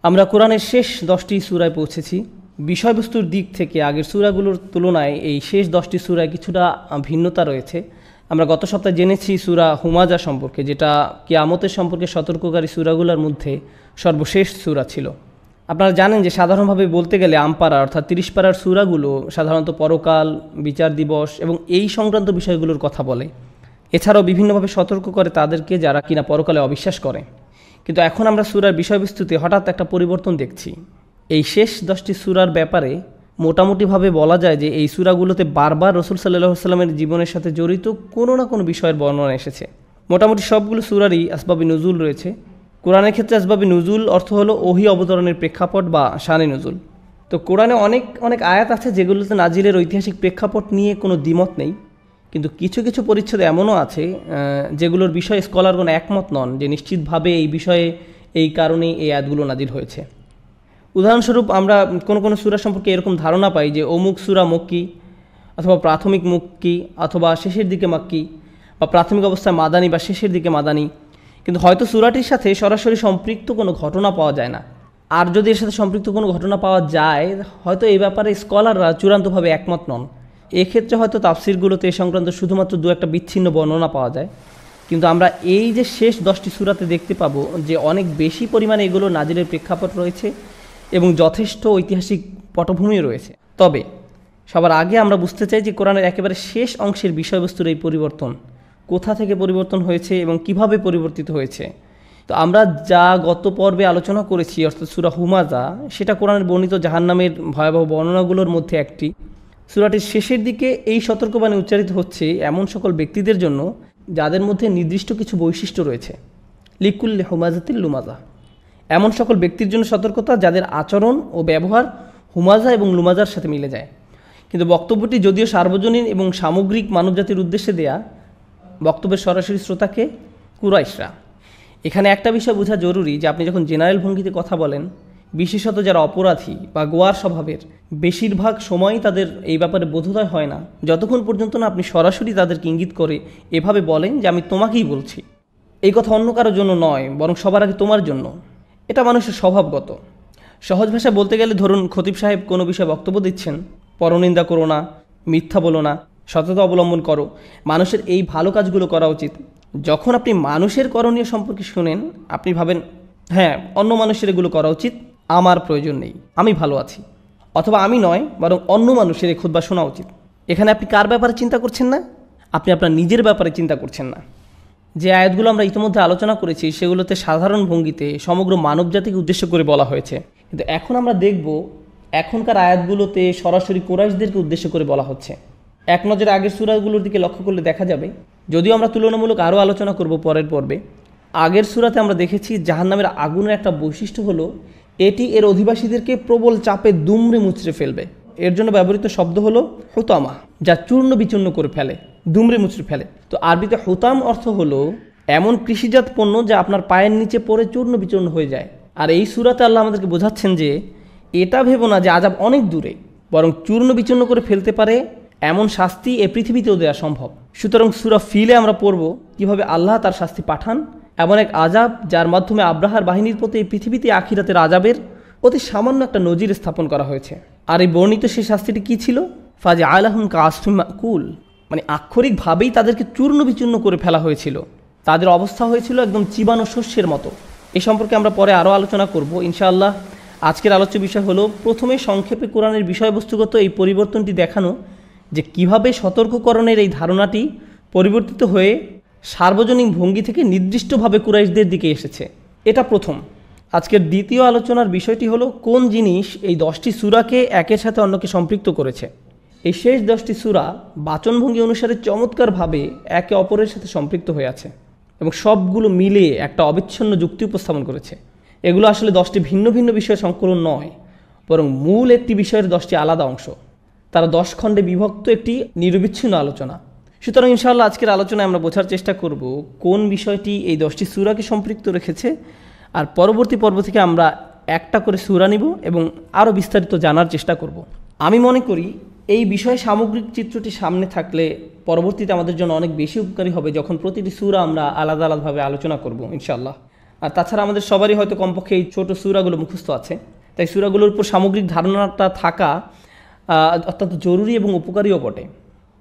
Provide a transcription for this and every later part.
আমরা কোরআনের শেষ 10টি সূরায় পৌঁছেছি। বিষয়বস্তুর দিক থেকে আগের সূরাগুলোর তুলনায় এই শেষ 10টি সূরায় কিছুটা ভিন্নতা রয়েছে। আমরা গত সপ্তাহে জেনেছি সূরা হুমাজা সম্পর্কে, যেটা কিয়ামতের সম্পর্কে সতর্ককারী সূরাগুলোর মধ্যে সর্বশেষ সূরা ছিল। আপনারা জানেন যে সাধারণভাবে বলতে গেলে আমপারা অর্থাৎ 30 পারার সূরাগুলো সাধারণত পরকাল, বিচার দিবস এবং এই সংক্রান্ত বিষয়গুলোর কথা বলে। এছাড়াও বিভিন্নভাবে সতর্ক করে তাদেরকে যারা কিনা পরকালে অবিশ্বাস করে। কিন্তু এখন আমরা সূরার বিষয়বস্তুতে হঠাৎ একটা পরিবর্তন দেখছি। এই শেষ 10টি সূরার ব্যাপারে মোটামুটিভাবে বলা যায় যে এই সূরাগুলোতে বারবার রাসূল সাল্লাল্লাহু আলাইহি ওয়াসাল্লামের জীবনের সাথে জড়িত কোনো না কোনো বিষয়ের বর্ণনা এসেছে। মোটামুটি সবগুলো সূরারই আসবাবে নুজুল রয়েছে। কোরআনের ক্ষেত্রে আসবাবে নুজুল অর্থ হলো ওহী অবতরণের প্রেক্ষাপট বা শানে নুজুল। তো কোরআনে অনেক আয়াত আছে যেগুলোতে নাজিলের ঐতিহাসিক প্রেক্ষাপট নিয়ে কোনো দ্বিমত নেই, কিন্তু কিছু কিছু পরিচ্ছেদ এমনও আছে যেগুলোর বিষয়ে স্কলারগণ একমত নন যে নিশ্চিতভাবে এই বিষয়ে এই কারণেই এই আয়াতগুলো নাজিল হয়েছে। উদাহরণস্বরূপ আমরা কোনো সূরা সম্পর্কে এরকম ধারণা পাই যে অমুক সূরা মক্কি অথবা প্রাথমিক মক্কি অথবা শেষের দিকে মাক্কি বা প্রাথমিক অবস্থায় মাদানী বা শেষের দিকে মাদানী, কিন্তু হয়তো সূরাটির সাথে সরাসরি সম্পৃক্ত কোনো ঘটনা পাওয়া যায় না। আর যদি এর সাথে সম্পৃক্ত কোনো ঘটনা পাওয়া যায়, হয়তো এই ব্যাপারে স্কলাররা চূড়ান্তভাবে একমত নন। এক্ষেত্রে হয়তো তাফসিরগুলোতে এ সংক্রান্ত শুধুমাত্র দু একটা বিচ্ছিন্ন বর্ণনা পাওয়া যায়। কিন্তু আমরা এই যে শেষ 10টি সূরাতে দেখতে পাবো যে অনেক বেশি পরিমাণে এগুলো নাজিলের প্রেক্ষাপট রয়েছে এবং যথেষ্ট ঐতিহাসিক পটভূমি রয়েছে। তবে সবার আগে আমরা বুঝতে চাই যে কোরআনের একেবারে শেষ অংশের বিষয়বস্তুর এই পরিবর্তন কোথা থেকে পরিবর্তন হয়েছে এবং কিভাবে পরিবর্তিত হয়েছে। তো আমরা যা গত পর্বে আলোচনা করেছি অর্থাৎ সূরা হুমাজা, সেটা কোরআনের বর্ণিত জাহান্নামের ভয়াবহ বর্ণনাগুলোর মধ্যে একটি। সূরাটির শেষের দিকে এই সতর্কবাণী উচ্চারিত হচ্ছে এমন সকল ব্যক্তিদের জন্য যাদের মধ্যে নির্দিষ্ট কিছু বৈশিষ্ট্য রয়েছে। লিকুল্লি হুমাজাতিল লুমাজা, এমন সকল ব্যক্তির জন্য সতর্কতা যাদের আচরণ ও ব্যবহার হুমাজা এবং লুমাজার সাথে মিলে যায়। কিন্তু বক্তব্যটি যদিও সার্বজনীন এবং সামগ্রিক মানবজাতির উদ্দেশ্যে দেয়া, বক্তব্যের সরাসরি শ্রোতাকে কুরাইশরা। এখানে একটা বিষয় বোঝা জরুরি যে আপনি যখন জেনারেল ভঙ্গিতে কথা বলেন, বিশেষত যারা অপরাধী বা গোয়ার স্বভাবের, বেশিরভাগ সময়ই তাদের এই ব্যাপারে বোধোদয় হয় না যতক্ষণ পর্যন্ত না আপনি সরাসরি তাদেরকে ইঙ্গিত করে এভাবে বলেন যে আমি তোমাকেই বলছি, এই কথা অন্য কারোর জন্য নয় বরং সবার আগে তোমার জন্য। এটা মানুষের স্বভাবগত। সহজ ভাষায় বলতে গেলে ধরুন খতিব সাহেব কোনো বিষয়ে বক্তব্য দিচ্ছেন, পরনিন্দা করো না, মিথ্যা বলো না, সততা অবলম্বন করো, মানুষের এই ভালো কাজগুলো করা উচিত। যখন আপনি মানুষের করণীয় সম্পর্কে শুনেন, আপনি ভাবেন হ্যাঁ অন্য মানুষের এগুলো করা উচিত, আমার প্রয়োজন নেই, আমি ভালো আছি, অথবা আমি নয় বরং অন্য মানুষের এই খুতবা শোনা উচিত। এখানে আপনি কার ব্যাপারে চিন্তা করছেন না? আপনি আপনার নিজের ব্যাপারে চিন্তা করছেন না। যে আয়াতগুলো আমরা ইতিমধ্যে আলোচনা করেছি সেগুলোতে সাধারণ ভঙ্গিতে সমগ্র মানবজাতিকে উদ্দেশ্য করে বলা হয়েছে, কিন্তু এখন আমরা দেখব এখনকার আয়াতগুলোতে সরাসরি কুরাইশদেরকে উদ্দেশ্য করে বলা হচ্ছে। এক নজরে আগের সূরাগুলোর দিকে লক্ষ্য করলে দেখা যাবে, যদিও আমরা তুলনামূলক আরও আলোচনা করব পরের পর্বে, আগের সূরাতে আমরা দেখেছি জাহান্নামের আগুনের একটা বৈশিষ্ট্য হলো এটি এর অধিবাসীদেরকে প্রবল চাপে দুমড়ে মুচড়ে ফেলবে। এর জন্য ব্যবহৃত শব্দ হলো হুতামা, যা চূর্ণ বিচূর্ণ করে ফেলে, দুমড়ে মুচড়ে ফেলে। তো আরবিতে হুতাম অর্থ হলো এমন কৃষিজাত পণ্য যা আপনার পায়ের নিচে পড়ে চূর্ণ বিচূর্ণ হয়ে যায়। আর এই সূরাতে আল্লাহ আমাদেরকে বোঝাচ্ছেন যে এটা ভেবো না যে আযাব অনেক দূরে, বরং চূর্ণ বিচূর্ণ করে ফেলতে পারে এমন শাস্তি এ পৃথিবীতেও দেওয়া সম্ভব। সুতরাং সূরা ফিলে আমরা পড়ব কিভাবে আল্লাহ তার শাস্তি পাঠান, এমন এক আযাব যার মাধ্যমে আব্রাহার বাহিনীর প্রতি এই পৃথিবীতে আখিরাতের আযাবের অতি সামান্য একটা নজির স্থাপন করা হয়েছে। আর এই বর্ণিত সেই শাস্তিটি কী ছিল? ফাজা আলাহুম কাসফিম মাকুল, মানে আক্ষরিকভাবেই তাদেরকে চূর্ণ বিচূর্ণ করে ফেলা হয়েছিল। তাদের অবস্থা হয়েছিল একদম চিবানো শস্যের মতো। এই সম্পর্কে আমরা পরে আরও আলোচনা করব ইনশাআল্লাহ। আজকের আলোচ্য বিষয় হলো প্রথমে সংক্ষেপে কোরআনের বিষয়বস্তুগত এই পরিবর্তনটি দেখানো, যে কিভাবে সতর্ককরণের এই ধারণাটি পরিবর্তিত হয়ে সার্বজনীন ভঙ্গি থেকে নির্দিষ্টভাবে কুরাইশদের দিকে এসেছে। এটা প্রথম। আজকের দ্বিতীয় আলোচনার বিষয়টি হলো কোন জিনিস এই 10টি সূরাকে একের সাথে অন্যকে সম্পৃক্ত করেছে। এই শেষ 10টি সূরা বাচনভঙ্গি অনুসারে চমৎকারভাবে একে অপরের সাথে সম্পৃক্ত হয়ে আছে এবং সবগুলো মিলে একটা অবিচ্ছিন্ন যুক্তি উপস্থাপন করেছে। এগুলো আসলে 10টি ভিন্ন ভিন্ন বিষয়ের সংকলন নয়, বরং মূল একটি বিষয়ের 10টি আলাদা অংশ। তারা 10 খণ্ডে বিভক্ত একটি নিরবিচ্ছিন্ন আলোচনা। সুতরাং ইনশাআল্লাহ আজকের আলোচনায় আমরা বোঝার চেষ্টা করব কোন বিষয়টি এই 10টি সূরাকে সম্পৃক্ত রেখেছে, আর পরবর্তী পর্ব থেকে আমরা একটা করে সূরা নিব এবং আরও বিস্তারিত জানার চেষ্টা করব। আমি মনে করি এই বিষয়ে সামগ্রিক চিত্রটি সামনে থাকলে পরবর্তীতে আমাদের জন্য অনেক বেশি উপকারী হবে যখন প্রতিটি সূরা আমরা আলাদা আলাদাভাবে আলোচনা করব ইনশাআল্লাহ। আর তাছাড়া আমাদের সবারই হয়তো কমপক্ষে এই ছোটো সূরাগুলো মুখস্থ আছে, তাই সূরাগুলোর উপর সামগ্রিক ধারণাটা থাকা অত্যন্ত জরুরি এবং উপকারীও বটে।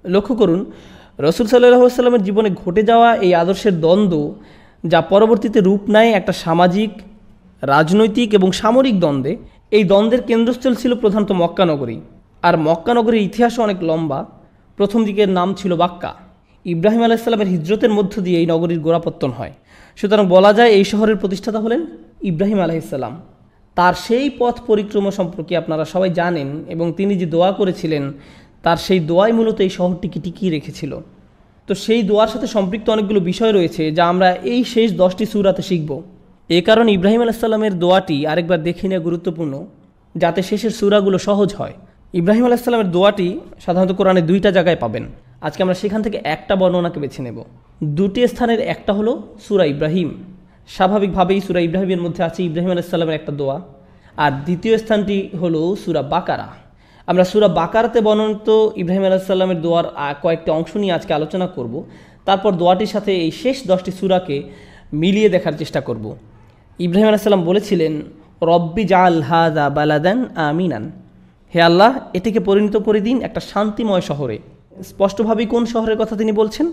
লক্ষ্য করুন, রাসূল সাল্লাল্লাহু আলাইহি ওয়াসাল্লামের জীবনে ঘটে যাওয়া এই আদর্শের দ্বন্দ্ব, যা পরবর্তীতে রূপ নেয় একটা সামাজিক, রাজনৈতিক এবং সামরিক দ্বন্দ্বে। এই দ্বন্দ্বের কেন্দ্রস্থল ছিল প্রধানত মক্কা নগরী, আর মক্কা নগরীর ইতিহাসও অনেক লম্বা। প্রথম দিকের নাম ছিল বাক্কা। ইব্রাহিম আলাইহিস সালামের হিজরতের মধ্য দিয়ে এই নগরীর গোড়াপত্তন হয়। সুতরাং বলা যায় এই শহরের প্রতিষ্ঠাতা হলেন ইব্রাহিম আলাইহিস সালাম। তার সেই পথ পরিক্রমা সম্পর্কে আপনারা সবাই জানেন, এবং তিনি যে দোয়া করেছিলেন তার সেই দোয়াই মূলত এই শহরটিকে টিকিয়ে রেখেছিল। তো সেই দোয়ার সাথে সম্পৃক্ত অনেকগুলো বিষয় রয়েছে যা আমরা এই শেষ 10টি সূরাতে শিখব। এ কারণে ইব্রাহিম আলাইহিস সালামের দোয়াটি আরেকবার দেখে নেওয়া গুরুত্বপূর্ণ, যাতে শেষের সূরাগুলো সহজ হয়। ইব্রাহিম আলাইহিস সালামের দোয়াটি সাধারণত কোরআনে 2টা জায়গায় পাবেন। আজকে আমরা সেখান থেকে একটা বর্ণনাকে বেছে নেব। 2টি স্থানের একটা হলো সূরা ইব্রাহিম। স্বাভাবিকভাবেই সূরা ইব্রাহিমের মধ্যে আছে ইব্রাহিম আলাইহিস সালামের একটা দোয়া। আর দ্বিতীয় স্থানটি হলো সূরা বাকারা। আমরা সূরা বাকারাতে বর্ণিত ইব্রাহিম আলাইহিস সালামের দোয়ার কয়েকটি অংশ নিয়ে আজকে আলোচনা করব। তারপর দোয়াটির সাথে এই শেষ 10টি সূরাকে মিলিয়ে দেখার চেষ্টা করব। ইব্রাহিম আলাইহিস সালাম বলেছিলেন, রব্বি জাআল হাযা বালাদান আমিনান, হে আল্লাহ, এটিকে পরিণত করে দিন একটা শান্তিময় শহরে। স্পষ্টভাবেই কোন শহরের কথা তিনি বলছেন?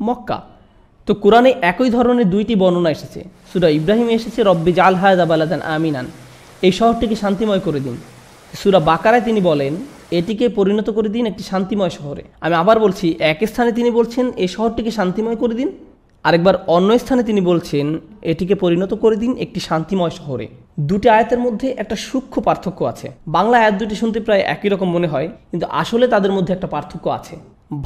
মক্কা। তো কোরআনে একই ধরনের 2টি বর্ণনা এসেছে। সূরা ইব্রাহিমে এসেছে রব্বি জাআল হাযা বালাদান আমিনান, এই শহরটিকে শান্তিময় করে দিন। সূরা বাকারায় তিনি বলেন এটিকে পরিণত করে দিন একটি শান্তিময় শহরে। আমি আবার বলছি, এক স্থানে তিনি বলছেন এই শহরটিকে শান্তিময় করে দিন, আরেকবার অন্য স্থানে তিনি বলছেন এটিকে পরিণত করে দিন একটি শান্তিময় শহরে। 2টি আয়াতের মধ্যে একটা সূক্ষ্ম পার্থক্য আছে। বাংলা আয়াত 2টি শুনতে প্রায় একই রকম মনে হয়, কিন্তু আসলে তাদের মধ্যে একটা পার্থক্য আছে।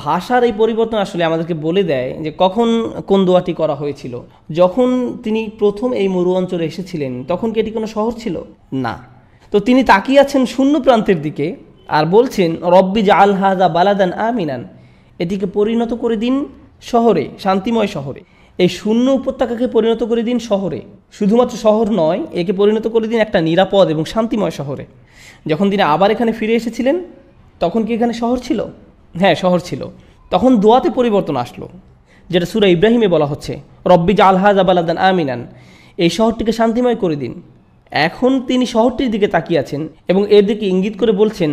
ভাষার এই পরিবর্তন আসলে আমাদেরকে বলে দেয় যে কখন কোন দোয়াটি করা হয়েছিল। যখন তিনি প্রথম এই মরু অঞ্চলে এসেছিলেন তখন কি এটি কোনো শহর ছিল? না। তো তিনি তাকিয়ে আছেন শূন্য প্রান্তের দিকে আর বলছেন রব্বি জাআল হাযা বালাদান আমিনান, এটিকে পরিণত করে দিন শহরে, শান্তিময় শহরে। এই শূন্য উপত্যকাকে পরিণত করে দিন শহরে। শুধুমাত্র শহর নয়, একে পরিণত করে দিন একটা নিরাপদ এবং শান্তিময় শহরে। যখন তিনি আবার এখানে ফিরে এসেছিলেন তখন কি এখানে শহর ছিল? হ্যাঁ, শহর ছিল। তখন দোয়াতে পরিবর্তন আসলো, যেটা সূরা ইব্রাহিমে বলা হচ্ছে রব্বি জাআল হাযা বালাদান আমিনান, এই শহরটিকে শান্তিময় করে দিন। এখন তিনি শহরটির দিকে তাকিয়ে আছেন এবং এর দিকে ইঙ্গিত করে বলছেন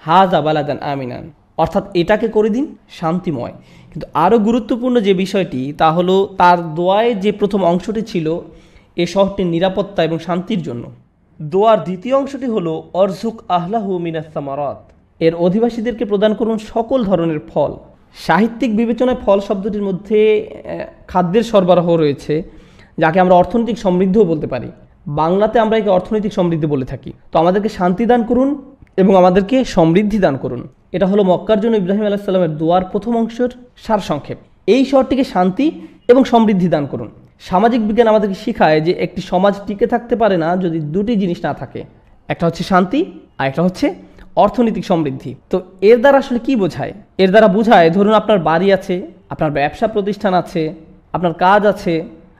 হাযা বালাদান আমিনান, অর্থাৎ এটাকে করে দিন শান্তিময়। কিন্তু আরও গুরুত্বপূর্ণ যে বিষয়টি তা হলো তার দোয়ায় যে প্রথম অংশটি ছিল এ শহরটির নিরাপত্তা এবং শান্তির জন্য। দোয়ার দ্বিতীয় অংশটি হলো অরজুক আহলাহু মিনাস সামারাত, এর অধিবাসীদেরকে প্রদান করুন সকল ধরনের ফল। সাহিত্যিক বিবেচনায় ফল শব্দটির মধ্যে খাদ্যের সরবরাহ রয়েছে, যাকে আমরা অর্থনৈতিক সমৃদ্ধিও বলতে পারি। বাংলাতে আমরা একে অর্থনৈতিক সমৃদ্ধি বলে থাকি। তো আমাদেরকে শান্তি দান করুন এবং আমাদেরকে সমৃদ্ধি দান করুন, এটা হলো মক্কার জন্য ইব্রাহিম আলাইহিস সালামের দোয়ার প্রথম অংশের সারসংক্ষেপ। এই শহরটিকে শান্তি এবং সমৃদ্ধি দান করুন। সামাজিক বিজ্ঞান আমাদেরকে শেখায় যে একটি সমাজ টিকে থাকতে পারে না যদি 2টি জিনিস না থাকে, একটা হচ্ছে শান্তি আর একটা হচ্ছে অর্থনৈতিক সমৃদ্ধি। তো এর দ্বারা আসলে কি বোঝায়? এর দ্বারা বোঝায়, ধরুন আপনার বাড়ি আছে, আপনার ব্যবসা প্রতিষ্ঠান আছে, আপনার কাজ আছে,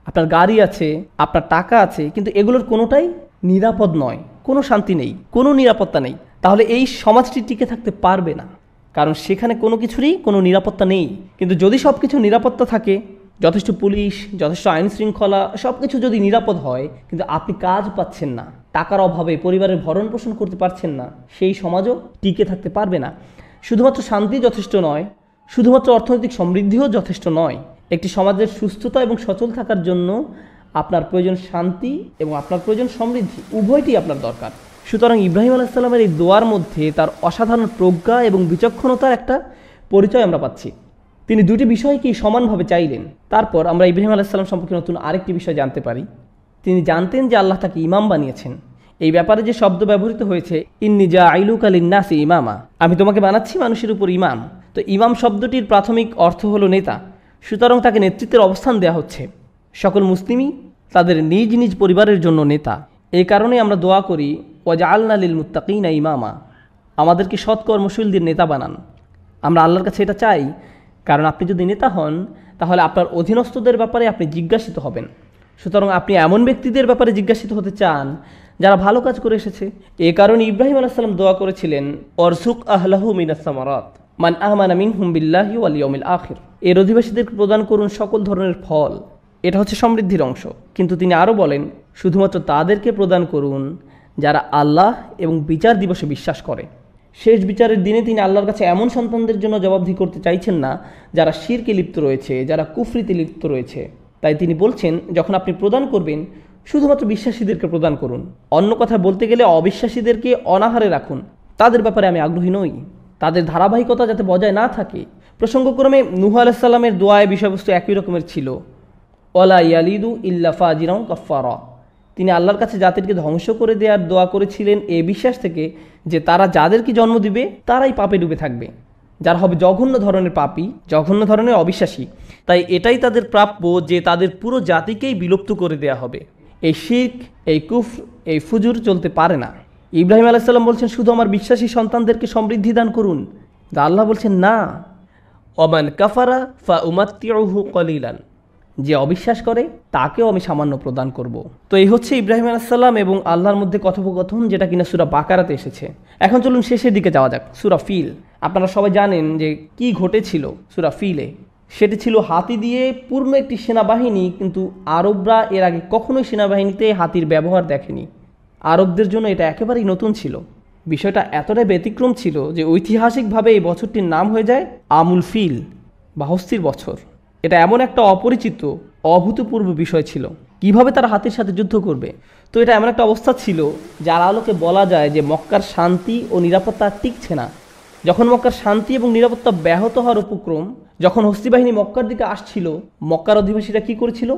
আপনার গাড়ি আছে, আপনার টাকা আছে, কিন্তু এগুলোর কোনোটাই নিরাপদ নয়, কোনো শান্তি নেই, কোনো নিরাপত্তা নেই। তাহলে এই সমাজটি টিকে থাকতে পারবে না, কারণ সেখানে কোনো কিছুরই কোনো নিরাপত্তা নেই। কিন্তু যদি সব কিছু নিরাপত্তা থাকে, যথেষ্ট পুলিশ, যথেষ্ট আইন শৃঙ্খলা, সব কিছু যদি নিরাপদ হয়, কিন্তু আপনি কাজ পাচ্ছেন না, টাকার অভাবে পরিবারের ভরণ পোষণ করতে পারছেন না, সেই সমাজও টিকে থাকতে পারবে না। শুধুমাত্র শান্তি যথেষ্ট নয়, শুধুমাত্র অর্থনৈতিক সমৃদ্ধিও যথেষ্ট নয়। একটি সমাজের সুস্থতা এবং সচল থাকার জন্য আপনার প্রয়োজন শান্তি এবং আপনার প্রয়োজন সমৃদ্ধি, উভয়টি আপনার দরকার। সুতরাং ইব্রাহিম আলাইহিস সালামের এই দোয়ার মধ্যে তার অসাধারণ প্রজ্ঞা এবং বিচক্ষণতার একটা পরিচয় আমরা পাচ্ছি। তিনি 2টি বিষয়কেই সমানভাবে চাইলেন। তারপর আমরা ইব্রাহিম আলাইহিস সালাম সম্পর্কে নতুন আরেকটি বিষয় জানতে পারি। তিনি জানতেন যে আল্লাহ তাকে ইমাম বানিয়েছেন। এই ব্যাপারে যে শব্দ ব্যবহৃত হয়েছে ইন্নী জাইলুকা লিন্নাসি ইমামা, আমি তোমাকে বানাচ্ছি মানুষের উপর ইমাম। তো ইমাম শব্দটির প্রাথমিক অর্থ হলো নেতা। সুতরাং তাকে নেতৃত্বের অবস্থান দেওয়া হচ্ছে। সকল মুসলিমই তাদের নিজ নিজ পরিবারের জন্য নেতা। এই কারণে আমরা দোয়া করি ওয়াজআলনা লিল মুত্তাকিনা ইমামা, আমাদেরকে সৎকর্মশীলদের নেতা বানান। আমরা আল্লাহর কাছে এটা চাই, কারণ আপনি যদি নেতা হন তাহলে আপনার অধীনস্থদের ব্যাপারে আপনি জিজ্ঞাসিত হবেন। সুতরাং আপনি এমন ব্যক্তিদের ব্যাপারে জিজ্ঞাসিত হতে চান যারা ভালো কাজ করে এসেছে। এ কারণে ইব্রাহিম আলাইহিস সালাম দোয়া করেছিলেন অরজুক আহলাহু মিনাস সামারাত মান আমানা মিনহুম বিল্লাহি ওয়াল ইয়াউমিল আখির, এর অধিবাসীদেরকে প্রদান করুন সকল ধরনের ফল। এটা হচ্ছে সমৃদ্ধির অংশ। কিন্তু তিনি আরও বলেন, শুধুমাত্র তাদেরকে প্রদান করুন যারা আল্লাহ এবং বিচার দিবসে বিশ্বাস করে। শেষ বিচারের দিনে তিনি আল্লাহর কাছে এমন সন্তানদের জন্য জবাবদিহি করতে চাইছেন না যারা শিরকে লিপ্ত রয়েছে, যারা কুফরিতে লিপ্ত রয়েছে। তাই তিনি বলছেন, যখন আপনি প্রদান করবেন শুধুমাত্র বিশ্বাসীদেরকে প্রদান করুন। অন্য কথা বলতে গেলে অবিশ্বাসীদেরকে অনাহারে রাখুন, তাদের ব্যাপারে আমি আগ্রহী নই। তাদের ধারাবাহিকতা যাতে বজায় না থাকে। প্রসঙ্গক্রমে নূহ আলাইহিস সালামের দোয়ায় বিষয়বস্তু একই রকমের ছিল, ওয়ালা ইয়ালিদু ইল্লা ফাজিরান কাফারা। তিনি আল্লাহর কাছে জাতিকে ধ্বংস করে দেওয়ার দোয়া করেছিলেন এই বিশ্বাস থেকে যে তারা যাদেরকে জন্ম দিবে তারাই পাপে ডুবে থাকবে, যারা হবে জঘন্য ধরনের পাপী, জঘন্য ধরনের অবিশ্বাসী। তাই এটাই তাদের প্রাপ্য যে তাদের পুরো জাতিকেই বিলুপ্ত করে দেয়া হবে। এই শিরক, এই কুফর, এই ফুজুর চলতে পারে না। ইব্রাহিম আলাইহিস সালাম বলছেন, শুধু আমার বিশ্বাসী সন্তানদেরকে সমৃদ্ধি দান করুন। আল্লাহ বলছেন, না, ওমান কাফারা ফা উমাত্তিউহু কলিলান, যে অবিশ্বাস করে তাকেও আমি সামান্য প্রদান করব। তো এই হচ্ছে ইব্রাহিম আলাইহিস সালাম এবং আল্লাহর মধ্যে কথোপকথন, যেটা কিনা সূরা বাকারাতে এসেছে। এখন চলুন শেষের দিকে যাওয়া যাক, সূরা ফিল। আপনারা সবাই জানেন যে কি ঘটেছিল সূরা ফিলে। সেটি ছিল হাতি দিয়ে পূর্ণ একটি সেনাবাহিনী, কিন্তু আরবরা এর আগে কখনোই সেনাবাহিনীতে হাতির ব্যবহার দেখেনি। আরবদের জন্য এটা একেবারেই নতুন ছিল। বিষয়টা এতটাই ব্যতিক্রম ছিল যে ঐতিহাসিকভাবে এই বছরটির নাম হয়ে যায় আমুল ফিল বা হস্তির বছর। এটা এমন একটা অপরিচিত, অভূতপূর্ব বিষয় ছিল, কিভাবে তারা হাতির সাথে যুদ্ধ করবে। তো এটা এমন একটা অবস্থা ছিল যার আলোকে বলা যায় যে মক্কার শান্তি ও নিরাপত্তা টিকছে না। যখন মক্কার শান্তি এবং নিরাপত্তা ব্যাহত হওয়ার উপক্রম, যখন হস্তি বাহিনী মক্কার দিকে আসছিল, মক্কার অধিবাসীরা কি করেছিল?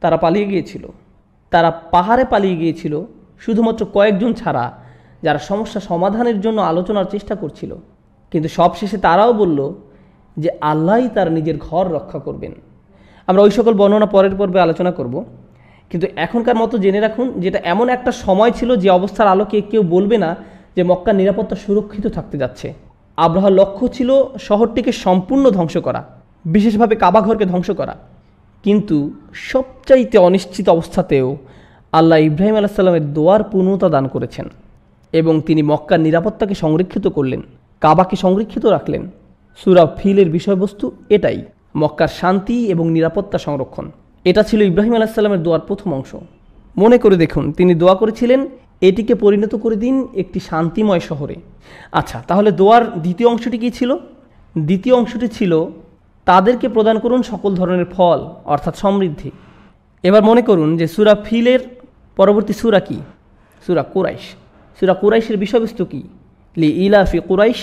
তারা পালিয়ে গিয়েছিল। তারা পাহাড়ে পালিয়ে গিয়েছিল, শুধুমাত্র কয়েকজন ছাড়া, যারা সমস্যা সমাধানের জন্য আলোচনার চেষ্টা করছিল। কিন্তু সবশেষে তারাও বলল যে আল্লাহই তার নিজের ঘর রক্ষা করবেন। আমরা ওই সকল বর্ণনা পরের পর্বে আলোচনা করব, কিন্তু এখনকার মতো জেনে রাখুন যেটা এমন একটা সময় ছিল যে অবস্থার আলোকে কেউ বলবে না যে মক্কার নিরাপত্তা সুরক্ষিত থাকতে যাচ্ছে। আব্রাহার লক্ষ্য ছিল শহরটিকে সম্পূর্ণ ধ্বংস করা, বিশেষভাবে কাবাঘরকে ধ্বংস করা। কিন্তু সবচাইতে অনিশ্চিত অবস্থাতেও আল্লাহ ইব্রাহিম আলাইহিস সালামের দোয়ার পূর্ণতা দান করেছেন এবং তিনি মক্কার নিরাপত্তাকে সংরক্ষিত করলেন, কাবাকে সংরক্ষিত রাখলেন। সূরা ফিলের বিষয়বস্তু এটাই, মক্কার শান্তি এবং নিরাপত্তা সংরক্ষণ। এটা ছিল ইব্রাহিম আলাইহিস সালামের দোয়ার প্রথম অংশ। মনে করে দেখুন, তিনি দোয়া করেছিলেন এটিকে পরিণত করে দিন একটি শান্তিময় শহরে। আচ্ছা, তাহলে দোয়ার দ্বিতীয় অংশটি কী ছিল? দ্বিতীয় অংশটি ছিল তাদেরকে প্রদান করুন সকল ধরনের ফল, অর্থাৎ সমৃদ্ধি। এবার মনে করুন যে সূরা ফিলের পরবর্তী সূরা কি? সূরা কুরাইশ। সূরা কুরাইশের বিষয়বস্তু কি? লি ইলাফি কুরাইশ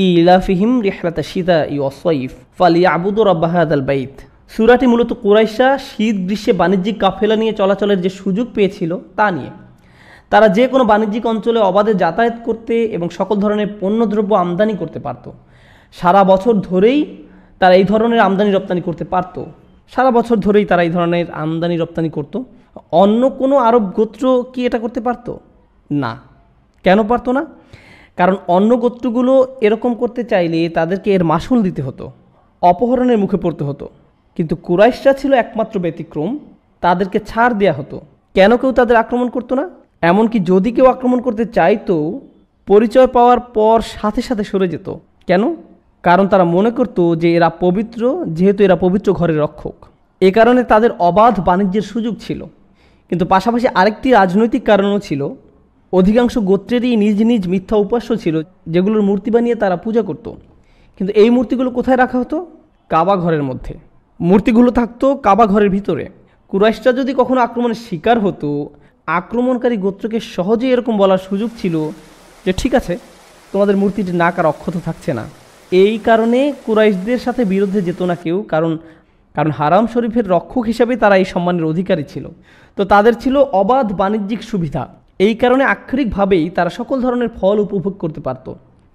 ইলাফিহিম রিহলাতাশ শিতাই ওয়াস সাইফ ফালিয়াবুদু রাব্ব হাযাল বাইত। সূরাটি মূলত কুরাইশরা শীত গ্রীষ্মে বাণিজ্যিক কাফেলা নিয়ে চলাচলের যে সুযোগ পেয়েছিল তা নিয়ে। তারা যে কোনো বাণিজ্যিক অঞ্চলে অবাধে যাতায়াত করতে এবং সকল ধরনের পণ্যদ্রব্য আমদানি করতে পারত। সারা বছর ধরেই তারা এই ধরনের আমদানি রপ্তানি করতে পারত। সারা বছর ধরেই তারা এই ধরনের আমদানি রপ্তানি করত। অন্য কোনো আরব গোত্র কি এটা করতে পারত না? কেন পারত না? কারণ অন্য গোত্রগুলো এরকম করতে চাইলে তাদেরকে এর মাসুল দিতে হতো, অপহরণের মুখে পড়তে হতো। কিন্তু কুরাইশরা ছিল একমাত্র ব্যতিক্রম, তাদেরকে ছাড় দেয়া হতো। কেন কেউ তাদের আক্রমণ করতো না? এমনকি যদি কেউ আক্রমণ করতে চাইতো, পরিচয় পাওয়ার পর সাথে সাথে সরে যেত। কেন? কারণ তারা মনে করত যে এরা পবিত্র, যেহেতু এরা পবিত্র ঘরের রক্ষক। এ কারণে তাদের অবাধ বাণিজ্যের সুযোগ ছিল। কিন্তু পাশাপাশি আরেকটি রাজনৈতিক কারণও ছিল। অধিকাংশ গোত্রেরই নিজ নিজ মিথ্যা উপাস্য ছিল, যেগুলোর মূর্তি বানিয়ে তারা পূজা করত। কিন্তু এই মূর্তিগুলো কোথায় রাখা হতো? কাবা ঘরের মধ্যে। মূর্তিগুলো থাকতো কাবা ঘরের ভিতরে। কুরাইশরা যদি কখনো আক্রমণের শিকার হতো, আক্রমণকারী গোত্রকে সহজেই এরকম বলার সুযোগ ছিল যে ঠিক আছে, তোমাদের মূর্তিটি নাক আর অক্ষত থাকছে না। এই কারণে কুরাইশদের সাথে বিরুদ্ধে যেত না কেউ, কারণ হারাম শরীফের রক্ষক হিসাবে তারা এই সম্মানের অধিকারী ছিল। তো তাদের ছিল অবাধ বাণিজ্যিক সুবিধা। এই কারণে আক্ষরিকভাবেই তারা সকল ধরনের ফল উপভোগ করতে পারত।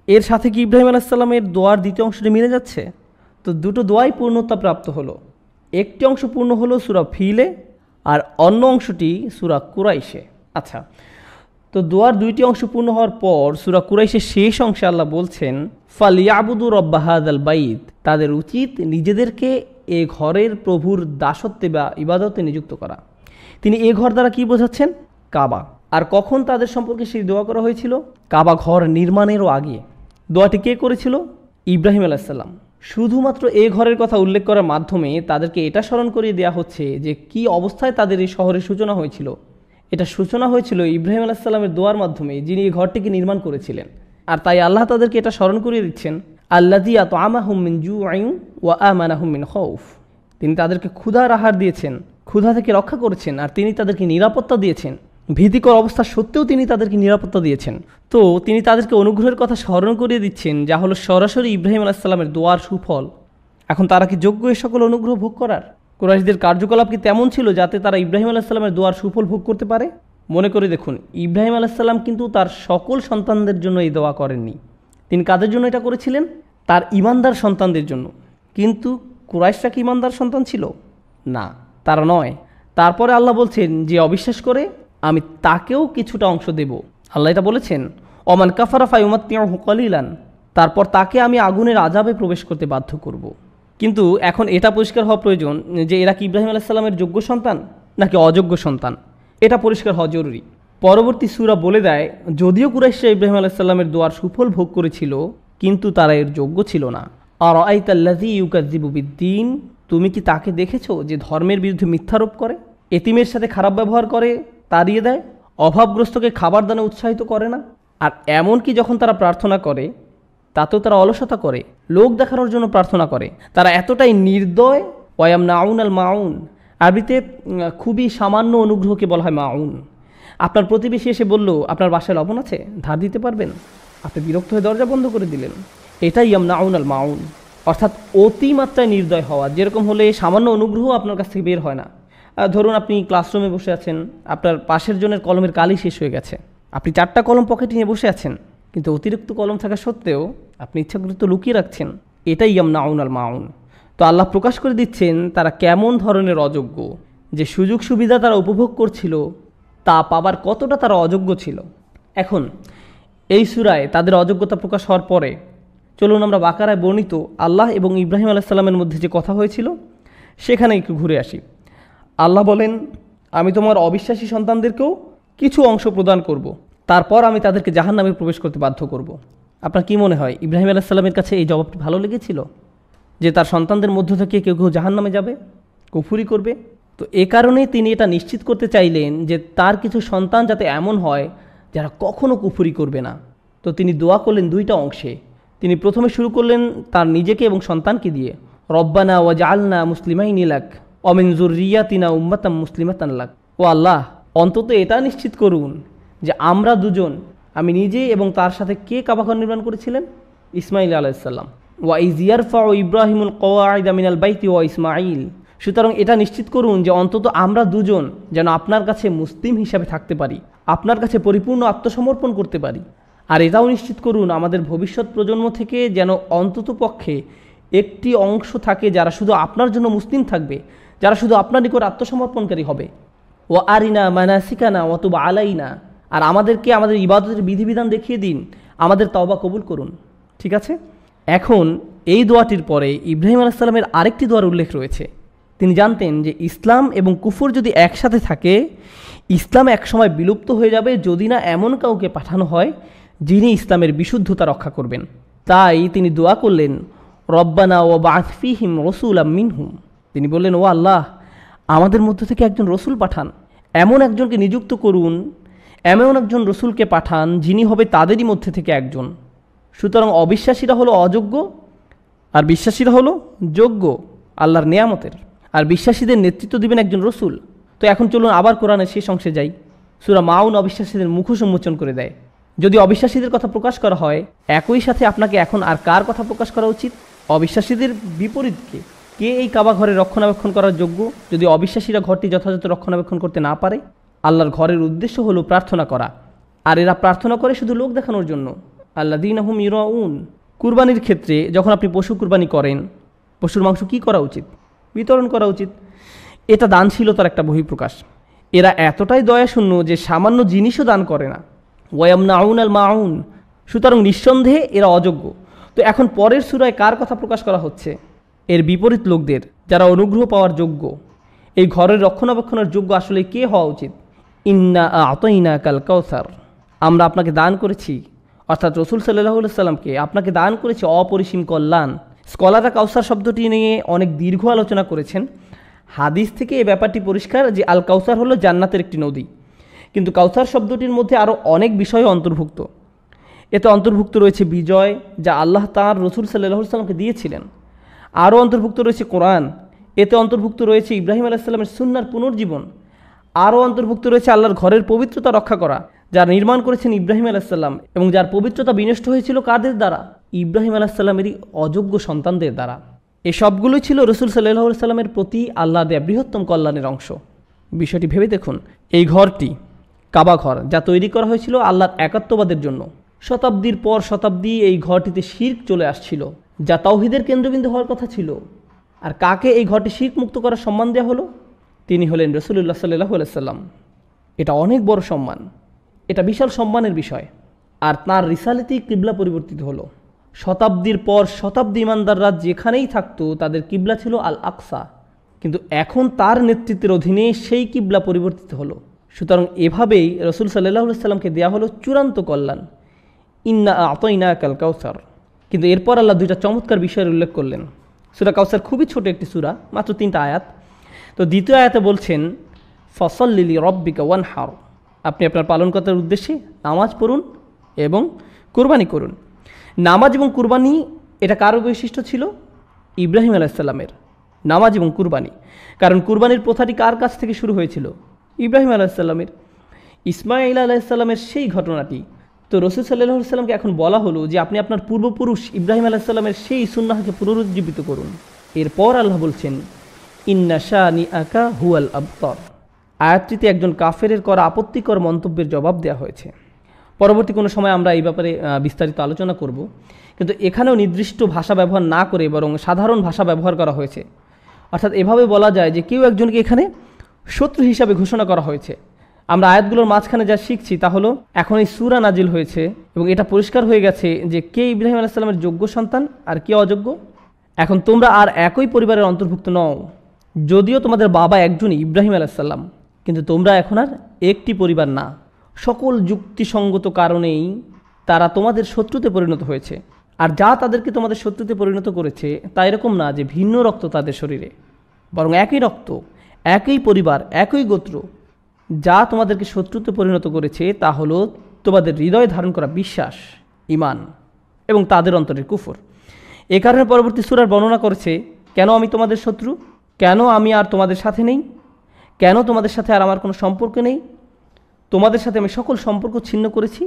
এর সাথে কি ইব্রাহিম আলাইহিস সালামের দোয়ার দ্বিতীয় অংশটি মিলে যাচ্ছে? তো দুটো দোয়াই পূর্ণতা প্রাপ্ত হলো। একটি অংশ পূর্ণ হলো সূরা ফিলে, আর অন্য অংশটি সূরা কুরাইশে। আচ্ছা, তো দোয়ার দুইটি অংশ পূর্ণ হওয়ার পর সূরা কুরাইশের শেষ অংশে আল্লাহ বলছেন, ফালিয়াবুদু রাব্ব হাযাল বাইত, তাদের উচিত নিজেদেরকে এ ঘরের প্রভুর দাসত্বে বা ইবাদতে নিযুক্ত করা। তিনি এ ঘর দ্বারা কি বোঝাচ্ছেন? কাবা। আর কখন তাদের সম্পর্কে সেই দোয়া করা হয়েছিল? কাবা ঘর নির্মাণেরও আগে। দোয়াটি কে করেছিল? ইব্রাহিম আলাইহিস সালাম। শুধুমাত্র এই ঘরের কথা উল্লেখ করার মাধ্যমে তাদেরকে এটা স্মরণ করিয়ে দেওয়া হচ্ছে যে কি অবস্থায় তাদের এই শহরের সূচনা হয়েছিল। এটা সূচনা হয়েছিল ইব্রাহিম আলাইহিস সালামের দোয়ার মাধ্যমে, যিনি এই ঘরটিকে নির্মাণ করেছিলেন। আর তাই আল্লাহ তাদেরকে এটা স্মরণ করিয়ে দিচ্ছেন, আল্লাযী আতআমাহুম মিন জু'ইন ওয়া আমানাহুম মিন খাউফ। তিনি তাদেরকে ক্ষুধার আহার দিয়েছেন, ক্ষুধা থেকে রক্ষা করেছেন, আর তিনি তাদেরকে নিরাপত্তা দিয়েছেন। ভীতিকর অবস্থা সত্ত্বেও তিনি তাদেরকে নিরাপত্তা দিয়েছেন। তো তিনি তাদেরকে অনুগ্রহের কথা স্মরণ করিয়ে দিচ্ছেন, যা হলো সরাসরি ইব্রাহিম আলাইহিস সালামের দোয়ার সুফল। এখন তারা কি যোগ্য এই সকল অনুগ্রহ ভোগ করার? কুরাইশদের কার্যকলাপ কি তেমন ছিল যাতে তারা ইব্রাহিম আলাইহিস সালামের দোয়ার সুফল ভোগ করতে পারে? মনে করে দেখুন, ইব্রাহিম আলাইহিস সালাম কিন্তু তার সকল সন্তানদের জন্য এই দোয়া করেননি। তিনি কাদের জন্য এটা করেছিলেন? তার ঈমানদার সন্তানদের জন্য। কিন্তু কুরাইশরা কি ঈমানদার সন্তান ছিল? না, তারা নয়। তারপরে আল্লাহ বলছেন, যে অবিশ্বাস করে আমি তাকেও কিছুটা অংশ দেব। আল্লাহ এটা বলেছেন, ওমান কাফারা ফায়ুমাত্তিউহু কলিলান, তারপর তাকে আমি আগুনের আযাবে প্রবেশ করতে বাধ্য করব। কিন্তু এখন এটা পরিষ্কার হওয়া প্রয়োজন যে এরা কি ইব্রাহিম আলাইহিস সালামের যোগ্য সন্তান নাকি অযোগ্য সন্তান, এটা পরিষ্কার হওয়া জরুরি। পরবর্তী সূরা বলে দেয়, যদিও কুরাইশরা ইব্রাহিম আলাইহিস সালামের দোয়ার সুফল ভোগ করেছিল, কিন্তু তারা এর যোগ্য ছিল না। আরাআইতাল্লাযী ইউকাযযিবু বিদ্দীন, তুমি কি তাকে দেখেছো যে ধর্মের বিরুদ্ধে মিথ্যারোপ করে, এতিমের সাথে খারাপ ব্যবহার করে, তাড়িয়ে দেয়, অভাবগ্রস্তকে খাবার দানে উৎসাহিত করে না? আর এমনকি যখন তারা প্রার্থনা করে তাতেও তারা অলসতা করে, লোক দেখানোর জন্য প্রার্থনা করে। তারা এতটাই নির্দয়। ওয়ায়ামনাউন আল মাউন, আরবিতে খুবই সামান্য অনুগ্রহকে বলা হয় মাউন। আপনার প্রতিবেশী এসে বলল, আপনার বাসায় লবণ আছে, ধার দিতে পারবেন? আপনি বিরক্ত হয়ে দরজা বন্ধ করে দিলেন। এটাই ইয়ামনাউন আল মাউন, অর্থাৎ অতিমাত্রায় নির্দয় হওয়া। যেরকম হলে সামান্য অনুগ্রহ আপনার কাছ থেকে বের হয় না। ধরুন আপনি ক্লাসরুমে বসে আছেন, আপনার পাশের জনের কলমের কালি শেষ হয়ে গেছে, আপনি 4টা কলম পকেটে নিয়ে বসে আছেন, কিন্তু অতিরিক্ত কলম থাকা সত্ত্বেও আপনি ইচ্ছাকৃত লুকিয়ে রাখছেন। এটাই ইয়ামনাউন আল মাউন। তো আল্লাহ প্রকাশ করে দিচ্ছেন তারা কেমন ধরনের অযোগ্য, যে সুযোগ সুবিধা তারা উপভোগ করছিল তা পাবার কতটা তারা অযোগ্য ছিল। এখন এই সূরায় তাদের অযোগ্যতা প্রকাশ হওয়ার পরে চলুন আমরা বাকারায় বর্ণিত আল্লাহ এবং ইব্রাহিম আলাইহিস সালামের মধ্যে যে কথা হয়েছিল সেখানে একটু ঘুরে আসি। আল্লাহ বলেন, আমি তোমার অবিশ্বাসী সন্তানদেরকেও কিছু অংশ প্রদান করব, তারপর আমি তাদেরকে জাহান্নামে প্রবেশ করতে বাধ্য করব। আপনার কি মনে হয় ইব্রাহিম আলাইহিস সালামের কাছে এই জবাবটি ভালো লেগেছিল যে তার সন্তানদের মধ্য থেকে কেউ কেউ জাহান্নামে যাবে, কুফরি করবে? তো এ কারণেই তিনি এটা নিশ্চিত করতে চাইলেন যে তার কিছু সন্তান যাতে এমন হয় যারা কখনো কুফরি করবে না। তো তিনি দোয়া করলেন 2টা অংশে। তিনি প্রথমে শুরু করলেন তার নিজেকে এবং সন্তানকে দিয়ে, রব্বানা ওয়াজআলনা মুসলিমাইনি লাক ওয়া মিন যুররিয়াতিনা উম্মাতাম মুসলিমাতান লাক। ও আল্লাহ, অন্তত এটা নিশ্চিত করুন যে আমরা দুজন, আমি নিজে এবং তার সাথে কে কাবাঘর নির্মাণ করেছিলেন? ইসমাইল আলাইহিস সালাম। ওয়া ইয ইয়ারফাউ ইব্রাহিমুল কওয়াইদা মিনাল বাইতি ওয়া ইসমাইল। সুতরাং এটা নিশ্চিত করুন যে অন্তত আমরা দুজন যেন আপনার কাছে মুসলিম হিসাবে থাকতে পারি, আপনার কাছে পরিপূর্ণ আত্মসমর্পণ করতে পারি। আর এটাও নিশ্চিত করুন আমাদের ভবিষ্যৎ প্রজন্ম থেকে যেন অন্তত পক্ষে একটি অংশ থাকে যারা শুধু আপনার জন্য মুসলিম থাকবে, যারা শুধু আপনার নিকট আত্মসমর্পণকারী হবে। ও আরিনা মানাসিকানা ওয়া তুব আলাইনা, আর আমাদেরকে আমাদের ইবাদতের বিধিবিধান দেখিয়ে দিন, আমাদের তওবা কবুল করুন। ঠিক আছে, এখন এই দোয়াটির পরে ইব্রাহিম আলাইহিস সালামের আরেকটি দোয়ার উল্লেখ রয়েছে। তিনি জানতেন যে ইসলাম এবং কুফর যদি একসাথে থাকে, ইসলাম একসময় বিলুপ্ত হয়ে যাবে যদি না এমন কাউকে পাঠানো হয় যিনি ইসলামের বিশুদ্ধতা রক্ষা করবেন। তাই তিনি দোয়া করলেন, রব্বানা ওয়া বা'আথ ফীহিম রাসূলাম মিনহুম। তিনি বললেন, ও আল্লাহ, আমাদের মধ্য থেকে একজন রসুল পাঠান, এমন একজনকে নিযুক্ত করুন, এমন একজন রসুলকে পাঠান যিনি হবে তাদেরই মধ্যে থেকে একজন। সুতরাং অবিশ্বাসীরা হলো অযোগ্য আর বিশ্বাসীরা হলো যোগ্য আল্লাহর নেয়ামতের, আর বিশ্বাসীদের নেতৃত্ব দিবেন একজন রসুল। তো এখন চলুন আবার কোরআনের শেষ অংশে যাই। সূরা মাউন অবিশ্বাসীদের মুখোশ উন্মোচন করে দেয়। যদি অবিশ্বাসীদের কথা প্রকাশ করা হয়, একই সাথে আপনাকে এখন আর কার কথা প্রকাশ করা উচিত? অবিশ্বাসীদের বিপরীতকে কে এই কাবা ঘরে রক্ষণাবেক্ষণ করার যোগ্য? যদি অবিশ্বাসীরা ঘরটি যথাযথ রক্ষণাবেক্ষণ করতে না পারে। আল্লাহর ঘরের উদ্দেশ্য হলো প্রার্থনা করা, আর এরা প্রার্থনা করে শুধু লোক দেখানোর জন্য। আল্লাযীনা হুম ইউরাউন। কুরবানির ক্ষেত্রে যখন আপনি পশু কুরবানি করেন, পশুর মাংস কি করা উচিত? বিতরণ করা উচিত। এটা দানশীলতার একটা বহিঃপ্রকাশ। এরা এতটাই দয়াশূন্য যে সামান্য জিনিসও দান করে না। ওয়ায়ামনাউন আল মাউন। সুতরাং নিঃসন্দেহে এরা অযোগ্য। তো এখন পরের সূরায় কার কথা প্রকাশ করা হচ্ছে? এর বিপরীত লোকদের, যারা অনুগ্রহ পাওয়ার যোগ্য। এই ঘরের রক্ষণাবেক্ষণের যোগ্য আসলে কে হওয়া উচিত? ইন্না আ'তাইনাকাল কাউসার। আমরা আপনাকে দান করেছি, অর্থাৎ রাসূল সাল্লাল্লাহু আলাইহি সাল্লামকে আপনাকে দান করেছি অপরিসীম কল্যাণ, স্কলাররা কাউসার শব্দটি নিয়ে অনেক দীর্ঘ আলোচনা করেছেন। হাদিস থেকে এই ব্যাপারটি পরিষ্কার যে আল কাউসার হলো জান্নাতের একটি নদী, কিন্তু কাউসার শব্দটির মধ্যে আরও অনেক বিষয় অন্তর্ভুক্ত। এতে অন্তর্ভুক্ত রয়েছে বিজয়, যা আল্লাহ তাঁর রসুল সাল্লাল্লাহু আলাইহি সাল্লামকে দিয়েছিলেন। আরও অন্তর্ভুক্ত রয়েছে কোরআন, এতে অন্তর্ভুক্ত রয়েছে ইব্রাহিম আলাইহিস সালামের সুন্নাহর পুনর্জীবন। আরও অন্তর্ভুক্ত রয়েছে আল্লাহর ঘরের পবিত্রতা রক্ষা করা, যা নির্মাণ করেছেন ইব্রাহিম আলাইহিস সালাম, এবং যার পবিত্রতা বিনষ্ট হয়েছিল কাদের দ্বারা? ইব্রাহিম আলাইহিস সালামেরই অযোগ্য সন্তানদের দ্বারা। এই সবগুলোই ছিল রসুল সাল্লাল্লাহু আলাইহি সাল্লামের প্রতি আল্লাহ দেয়া বৃহত্তম কল্যাণের অংশ। বিষয়টি ভেবে দেখুন, এই ঘরটি কাবা ঘর, যা তৈরি করা হয়েছিল আল্লাহর একাত্মবাদের জন্য। শতাব্দীর পর শতাব্দী এই ঘরটিতে শিরক চলে আসছিল, যা তাওহীদের কেন্দ্রবিন্দু হওয়ার কথা ছিল। আর কাকে এই ঘরটি শিরক মুক্ত করার সম্মান দেওয়া হলো? তিনি হলেন রাসূলুল্লাহ সাল্লাল্লাহু আলাইহি সাল্লাম। এটা অনেক বড় সম্মান, এটা বিশাল সম্মানের বিষয়। আর তাঁর রিসালাতেই কিবলা পরিবর্তিত হলো। শতাব্দীর পর শতাব্দী ইমানদাররা যেখানেই থাকতো তাদের কিবলা ছিল আল আকসা, কিন্তু এখন তার নেতৃত্বের অধীনে সেই কিবলা পরিবর্তিত হলো। সুতরাং এভাবেই রাসূল সাল্লাল্লাহু আলাইহি সাল্লামকে দেওয়া হলো চূড়ান্ত কল্যাণ, ইন্না আ'তাইনাকাল কাউসার। কিন্তু এরপর আল্লাহ দুইটা চমৎকার বিষয়ের উল্লেখ করলেন। সূরা কাউসার খুবই ছোট একটি সূরা, মাত্র 3টা আয়াত। তো দ্বিতীয় আয়াতে বলছেন, ফসল্লি লিরাব্বিকা ওয়ানহার, আপনি আপনার পালনকর্তার উদ্দেশ্যে নামাজ পড়ুন এবং কুরবানি করুন। নামাজ এবং কুরবানি এটা কারো বৈশিষ্ট্য ছিল? ইব্রাহিম আলাইহিস সালামের নামাজ এবং কুরবানি। কারণ কুরবানির প্রথাটি কার কাছ থেকে শুরু হয়েছিল? ইব্রাহিম আলাইহিস সালামের। ইসমাঈল আলাইহিস সালামের সেই ঘটনাটি। তো রাসূল সাল্লাল্লাহু আলাইহি সাল্লামকে এখন বলা হলো যে আপনি আপনার পূর্বপুরুষ ইব্রাহিম আলাইহিস সালামের সেই সুন্নাহকে পুনরুজ্জীবিত করুন। এরপর আল্লাহ বলছেন, ইন্না শানিআকা হুয়াল আবতার। আয়াতটিতে একজন কাফেরের করা আপত্তিকর মন্তব্যের জবাব দেওয়া হয়েছে। পরবর্তী কোনো সময় আমরা এই ব্যাপারে বিস্তারিত আলোচনা করব, কিন্তু এখানেও নির্দিষ্ট ভাষা ব্যবহার না করে বরং সাধারণ ভাষা ব্যবহার করা হয়েছে। অর্থাৎ এভাবে বলা যায় যে কেউ একজনকে এখানে শত্রু হিসাবে ঘোষণা করা হয়েছে। আমরা আয়াতগুলোর মাঝখানে যা শিখছি তা হলো, এখন এই সূরা নাজিল হয়েছে এবং এটা পরিষ্কার হয়ে গেছে যে কে ইব্রাহিম আলাইহিস সালামের যোগ্য সন্তান আর কে অযোগ্য। এখন তোমরা আর একই পরিবারের অন্তর্ভুক্ত নও, যদিও তোমাদের বাবা একজনই ইব্রাহিম আলাইহিস সালাম, কিন্তু তোমরা এখন আর একটি পরিবার না। সকল যুক্তিসঙ্গত কারণেই তারা তোমাদের শত্রুতে পরিণত হয়েছে। আর যা তাদেরকে তোমাদের শত্রুতে পরিণত করেছে তা এরকম না যে ভিন্ন রক্ত তাদের শরীরে, বরং একই রক্ত, একই পরিবার, একই গোত্র। যা তোমাদেরকে শত্রুতে পরিণত করেছে তা হলো তোমাদের হৃদয়ে ধারণ করা বিশ্বাস, ঈমান এবং তাদের অন্তরের কুফর। এ কারণে পরবর্তী সূরার বর্ণনা করেছে, কেন আমি তোমাদের শত্রু, কেন আমি আর তোমাদের সাথে নেই, কেন তোমাদের সাথে আর আমার কোনো সম্পর্ক নেই। তোমাদের সাথে আমি সকল সম্পর্ক ছিন্ন করেছি,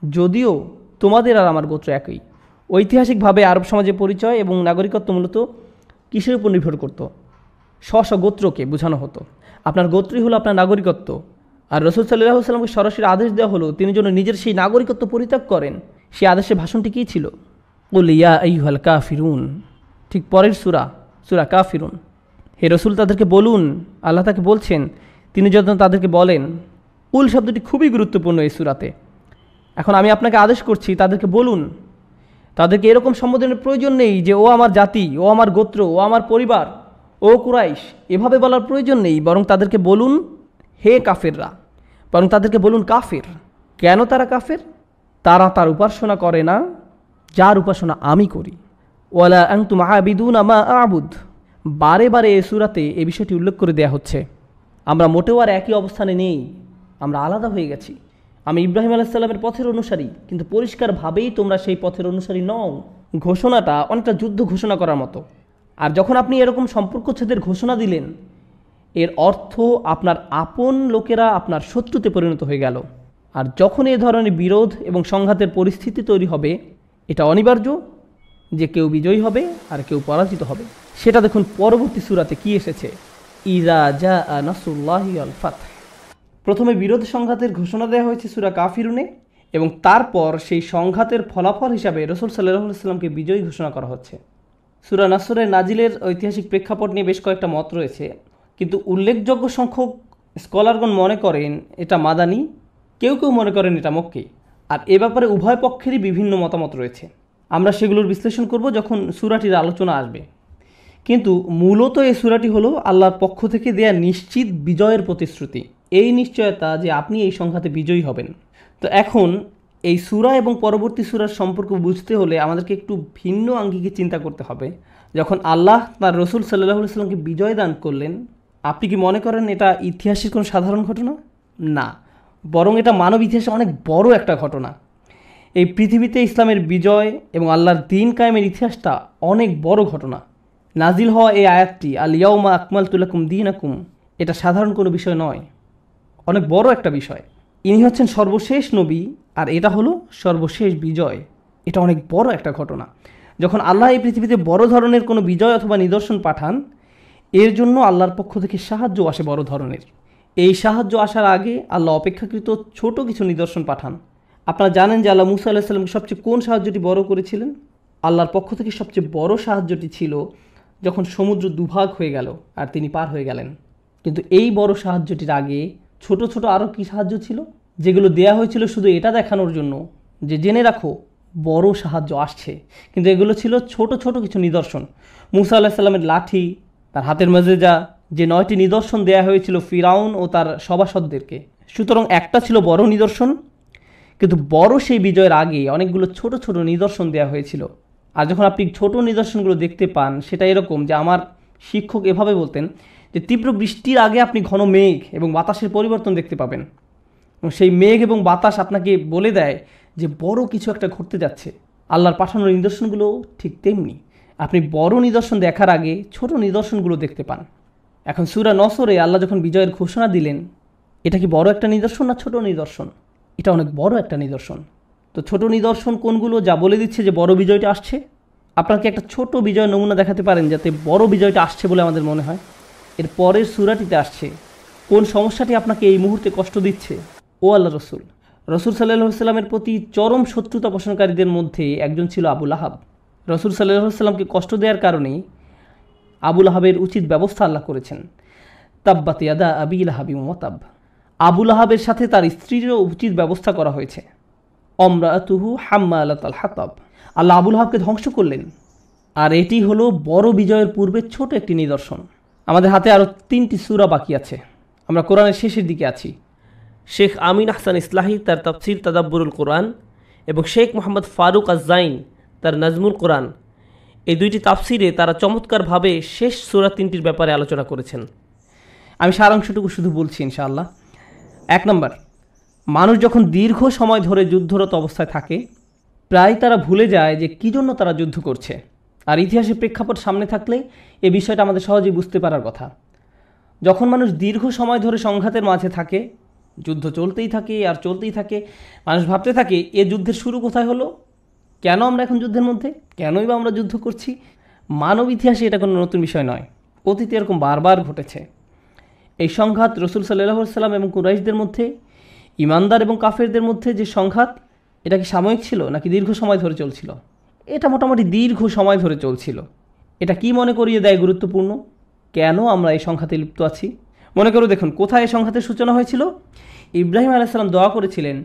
যদিও তোমাদের আর আমার গোত্র একই। ঐতিহাসিকভাবে আরব সমাজে পরিচয় এবং নাগরিকত্ব মূলত কিসের উপর নির্ভর করত? স্ব গোত্রকে বোঝানো হতো। আপনার গোত্রই হলো আপনার নাগরিকত্ব। আর রাসূল সাল্লাল্লাহু আলাইহি সাল্লামকে সরাসরি আদেশ দেওয়া হলো তিনি যেন নিজের সেই নাগরিকত্ব পরিত্যাগ করেন। সেই আদেশের ভাষণটি কী ছিল? কুল ইয়া আইয়ুহাল কাফিরুন। ঠিক পরের সূরা কাফিরুন। হে রাসূল তাদেরকে বলুন, আল্লাহ তাকে বলছেন, তিনি যখন তাদেরকে বলেন, কুল শব্দটি খুবই গুরুত্বপূর্ণ এই সূরাতে। এখন আমি আপনাকে আদেশ করছি তাদেরকে বলুন। তাদেরকে এরকম সম্বোধনের প্রয়োজন নেই যে ও আমার জাতি, ও আমার গোত্র, ও আমার পরিবার, ও কুরাইশ, এভাবে বলার প্রয়োজন নেই। বরং তাদেরকে বলুন হে কাফেররা, বরং তাদেরকে বলুন কাফের। কেন তারা কাফের? তারা তার উপাসনা করে না যার উপাসনা আমি করি। ওয়ালা আনতুম আবিদুনা মা আবুদ। বারে বারে এই সূরাতে এই বিষয়টি উল্লেখ করে দেয়া হচ্ছে। আমরা মোটেও আর একই অবস্থানে নেই, আমরা আলাদা হয়ে গেছি। আমি ইব্রাহিম আলাইহিস সালামের পথের অনুসারী, কিন্তু পরিষ্কারভাবেই তোমরা সেই পথের অনুসারী নও। ঘোষণাটা অনেকটা যুদ্ধ ঘোষণা করার মতো। আর যখন আপনি এরকম সম্পর্কচ্ছেদের ঘোষণা দিলেন, এর অর্থ আপনার আপন লোকেরা আপনার শত্রুতে পরিণত হয়ে গেল। আর যখন এ ধরনের বিরোধ এবং সংঘাতের পরিস্থিতি তৈরি হবে, এটা অনিবার্য যে কেউ বিজয়ী হবে আর কেউ পরাজিত হবে। সেটা দেখুন পরবর্তী সূরাতে কি এসেছে, ইযা জাআ নাসরুল্লাহি ওয়াল ফাতহ। প্রথমে বিরোধ সংঘাতের ঘোষণা দেওয়া হয়েছে সূরা কাফিরুনে, এবং তারপর সেই সংঘাতের ফলাফল হিসাবে রাসূল সাল্লাল্লাহু আলাইহি সাল্লামকে বিজয়ী ঘোষণা করা হচ্ছে। সূরা নাসরের নাজিলের ঐতিহাসিক প্রেক্ষাপট নিয়ে বেশ কয়েকটা মত রয়েছে, কিন্তু উল্লেখযোগ্য সংখ্যক স্কলারগণ মনে করেন এটা মাদানী, কেউ কেউ মনে করেন এটা মক্কি। আর এ ব্যাপারে উভয় পক্ষেরই বিভিন্ন মতামত রয়েছে। আমরা সেগুলোর বিশ্লেষণ করব যখন সূরাটির আলোচনা আসবে। কিন্তু মূলত এই সূরাটি হলো আল্লাহর পক্ষ থেকে দেয়া নিশ্চিত বিজয়ের প্রতিশ্রুতি, এই নিশ্চয়তা যে আপনি এই সংঘাতে বিজয়ী হবেন। তো এখন এই সূরা এবং পরবর্তী সূরার সম্পর্ক বুঝতে হলে আমাদেরকে একটু ভিন্ন আঙ্গিকে চিন্তা করতে হবে। যখন আল্লাহ তার রসুল সাল্লাল্লাহু আলাইহি সাল্লামকে বিজয় দান করলেন, আপনি কি মনে করেন এটা ইতিহাসের কোনো সাধারণ ঘটনা? না, বরং এটা মানব ইতিহাসে অনেক বড় একটা ঘটনা। এই পৃথিবীতে ইসলামের বিজয় এবং আল্লাহর দ্বীন কায়েমের ইতিহাসটা অনেক বড় ঘটনা। নাজিল হওয়া এই আয়াতটি আল ইয়াউমা আকমালতু লাকুম দীনাকুম, এটা সাধারণ কোনো বিষয় নয়, অনেক বড় একটা বিষয়। ইনি হচ্ছেন সর্বশেষ নবী, আর এটা হলো সর্বশেষ বিজয়। এটা অনেক বড় একটা ঘটনা। যখন আল্লাহ এই পৃথিবীতে বড় ধরনের কোনো বিজয় অথবা নিদর্শন পাঠান, এর জন্য আল্লাহর পক্ষ থেকে সাহায্য আসে বড় ধরনের। এই সাহায্য আসার আগে আল্লাহ অপেক্ষাকৃত ছোট কিছু নিদর্শন পাঠান। আপনারা জানেন যে আল্লাহ মুসা আলাইহিস সালামকে সবচেয়ে কোন সাহায্যটি বড় করেছিলেন? আল্লাহর পক্ষ থেকে সবচেয়ে বড় সাহায্যটি ছিল যখন সমুদ্র দুভাগ হয়ে গেল আর তিনি পার হয়ে গেলেন। কিন্তু এই বড় সাহায্যটির আগে ছোট ছোট আরও কী সাহায্য ছিল, যেগুলো দেয়া হয়েছিল শুধু এটা দেখানোর জন্য যে জেনে রাখো বড় সাহায্য আসছে। কিন্তু এগুলো ছিল ছোট ছোট কিছু নিদর্শন। মুসা আলাইহিস সালামের লাঠি, তার হাতের মাজেজা, যে 9টি নিদর্শন দেয়া হয়েছিল ফিরাউন ও তার সভাসদদেরকে। সুতরাং একটা ছিল বড় নিদর্শন, কিন্তু বড় সেই বিজয়ের আগে অনেকগুলো ছোট ছোট নিদর্শন দেয়া হয়েছিল। আর যখন আপনি ছোট নিদর্শনগুলো দেখতে পান, সেটা এরকম যে আমার শিক্ষক এভাবে বলতেন যে তীব্র বৃষ্টির আগে আপনি ঘন মেঘ এবং বাতাসের পরিবর্তন দেখতে পাবেন, এবং সেই মেঘ এবং বাতাস আপনাকে বলে দেয় যে বড় কিছু একটা ঘটতে যাচ্ছে। আল্লাহর পাঠানোর নিদর্শনগুলো ঠিক তেমনি, আপনি বড় নিদর্শন দেখার আগে ছোট নিদর্শনগুলো দেখতে পান। এখন সূরা নসরে আল্লাহ যখন বিজয়ের ঘোষণা দিলেন, এটা কি বড় একটা নিদর্শন না ছোট নিদর্শন? এটা অনেক বড় একটা নিদর্শন। তো ছোট নিদর্শন কোনগুলো যা বলে দিচ্ছে যে বড় বিজয়টা আসছে? আপনাকে একটা ছোট বিজয় নমুনা দেখাতে পারেন যাতে বড় বিজয়টা আসছে বলে আমাদের মনে হয়? এর পরের সূরাটিতে আসছে কোন সমস্যাটি আপনাকে এই মুহূর্তে কষ্ট দিচ্ছে। ও আল্লাহ রসুল সাল্লাল্লাহু আলাইহি সাল্লামের প্রতি চরম শত্রুতা পোষণকারীদের মধ্যে একজন ছিল আবু লাহাব। রসুল সাল্লাল্লাহু আলাইহি সাল্লামকে কষ্ট দেওয়ার কারণে আবু লাহাবের উচিত ব্যবস্থা আল্লাহ করেছেন। তাব্বাত ইয়াদা আবি লাহাবি ওয়া তাব। আবু লাহাবের সাথে তার স্ত্রীরও উচিত ব্যবস্থা করা হয়েছে। অমরাতুহু হাম্মালাতাল হাতাব। আল্লাহ আবু লাহাবকে ধ্বংস করলেন। আর এটি হলো বড় বিজয়ের পূর্বে ছোট একটি নিদর্শন। আমাদের হাতে আরও 3টি সূরা বাকি আছে, আমরা কোরআনের শেষের দিকে আছি। শেখ আমিন আহসান ইসলাহি তার তাফসির তাদাব্বুরুল কোরআন এবং শেখ মোহাম্মদ ফারুক আজ-জাইন তার নাজমুল কোরআন, এই 2টি তাফসিরে তারা চমৎকারভাবে শেষ সূরা 3টির ব্যাপারে আলোচনা করেছেন। আমি সারাংশটুকু শুধু বলছি ইনশাআল্লাহ। 1 নম্বর, মানুষ যখন দীর্ঘ সময় ধরে যুদ্ধরত অবস্থায় থাকে, প্রায় তারা ভুলে যায় যে কী জন্য তারা যুদ্ধ করছে। আর ইতিহাসের প্রেক্ষাপট সামনে থাকলে এই বিষয়টা আমাদের সহজেই বুঝতে পারার কথা। যখন মানুষ দীর্ঘ সময় ধরে সংঘাতের মাঝে থাকে, যুদ্ধ চলতেই থাকে আর চলতেই থাকে, মানুষ ভাবতে থাকে এ যুদ্ধের শুরু কোথায় হলো, কেন আমরা এখন যুদ্ধের মধ্যে, কেনই বা আমরা যুদ্ধ করছি। মানব ইতিহাসে এটা কোনো নতুন বিষয় নয়, অতীতে এরকম বারবার ঘটেছে। এই সংঘাত রসুল সাল্লাল্লাহু আলাইহি সাল্লাম এবং কুরাইশদের মধ্যে, ইমানদার এবং কাফেরদের মধ্যে যে সংঘাত, এটা কি সাময়িক ছিল নাকি দীর্ঘ সময় ধরে চলছিল? এটা মোটামুটি দীর্ঘ সময় ধরে চলছিল। এটা কি মনে করিয়ে দেয় গুরুত্বপূর্ণ, কেন আমরা এই সংঘাতে লিপ্ত আছি? মনে করো, দেখুন কোথায় এই সংঘাতের সূচনা হয়েছিল। ইব্রাহিম আলাইহিস সালাম দোয়া করেছিলেন,